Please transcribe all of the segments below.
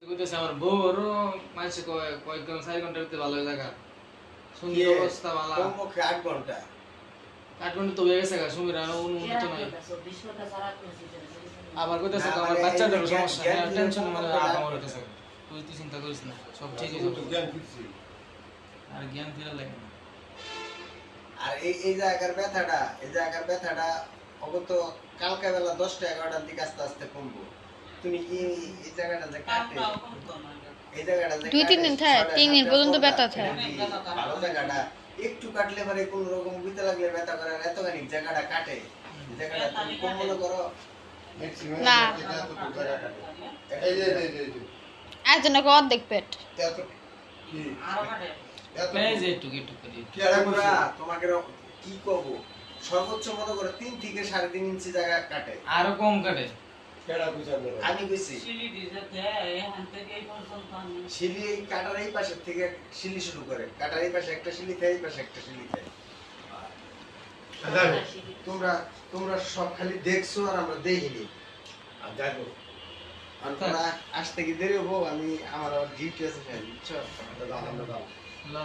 কইতেছে আমার বউরও মাসে কয়েকজন 4 ঘন্টা ভিতরে ভালো হয়ে থাকা সুন্দর অবস্থা ভালো কমপক্ষে 8 ঘন্টা 8 ঘন্টা তো হয়ে গেছে গা সুমির আর অনুমতি নাই আবার কইতেছে আমার বাচ্চাটার সমস্যা টেনশন মানে আমার হইতেছে তুই তো চিন্তা করিস না সব ঠিক হয়ে যাবে জ্ঞান ফিরছি আর জ্ঞান ফেরা লাগে না আর এই জায়গার ব্যথাটা অগত কালকে বেলা 10টা 11টার দিকে আস্তে আস্তে কমবো তুমি কি এই জায়গাটা যে কাটে এই জায়গাটা যে 2-3 দিন থাকে 3 দিন পর্যন্ত ব্যথা থাকে ভালো জায়গাটা একটু কাটলে পরে কোন রকম বুঝতে লাগলে ব্যথা করে এতখানি জায়গাটা কাটে এই জায়গাটা তুমি কম মনে করো না এই যে আজকে অর্ধেক পেট এত কি আরো কাটে এই যে একটু করি কি আর তোমাকে কি কব সর্বোচ্চ মনে করে 3 থেকে 3.5 ইঞ্চি জায়গা কাটে আরো কম কাটে কেডা বুঝা করে আমি কইছি শিলি দিতে এখান থেকে এই পর্যন্ত আমি শিলি এই কাটার এই পাশে থেকে শিলি শুরু করে কাটার এই পাশে একটা শিলি খায় এই পাশে একটা শিলি খায় তোমরা তোমরা সব খালি দেখছো আর আমরা দেখিনি আর দেখো আর তোমরা আসতে কি দেরি হবো আমি আমার আবার ডিউটি আছে ফ্যান বুঝছো আমরা দাও ল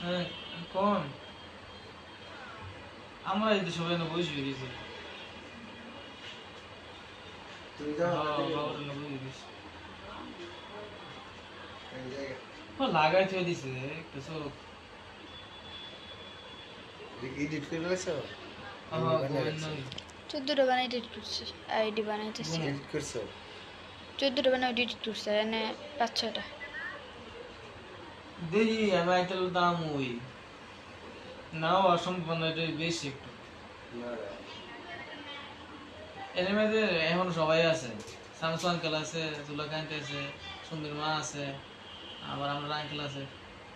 হ্যাঁ কোন আমরা এই তো সবাই না বসে গেছি তুমি যাও বাবার না বসে গেছি ও লাগাই থই দিছে একটা সব এডিট করে লেছো আমার গোয়েন নাই 14টা বানাই এডিট করছি আইডি বানাইতেছি এডিট করছো 14টা বানাই এডিট করছি এনে 5-6টা দেখি আমি একটা দাম ওই নাও অসম্পূর্ণ এটা বেশি একটু এর মধ্যে এখন সবাই আছে শামসু আঙ্কেল আছে জুলাকান্ত আছে সুন্দর মা আছে আবার আমরা আঙ্কেল আছে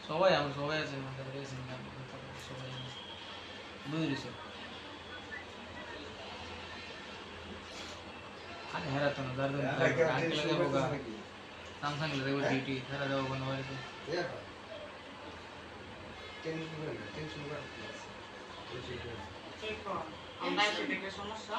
সবাই আমরা সবাই আছে আমাদের রয়েছে সবাই বুঝেছো আরে হেরা তো না দাঁড়ান আঙ্কেল যাবো গা শামসু আঙ্কেল যাবো ডিউটি হেরা যাবো কোনো বাড়িতে টেনশন করে ঠিক আমরা এসে দেখে সমস্যা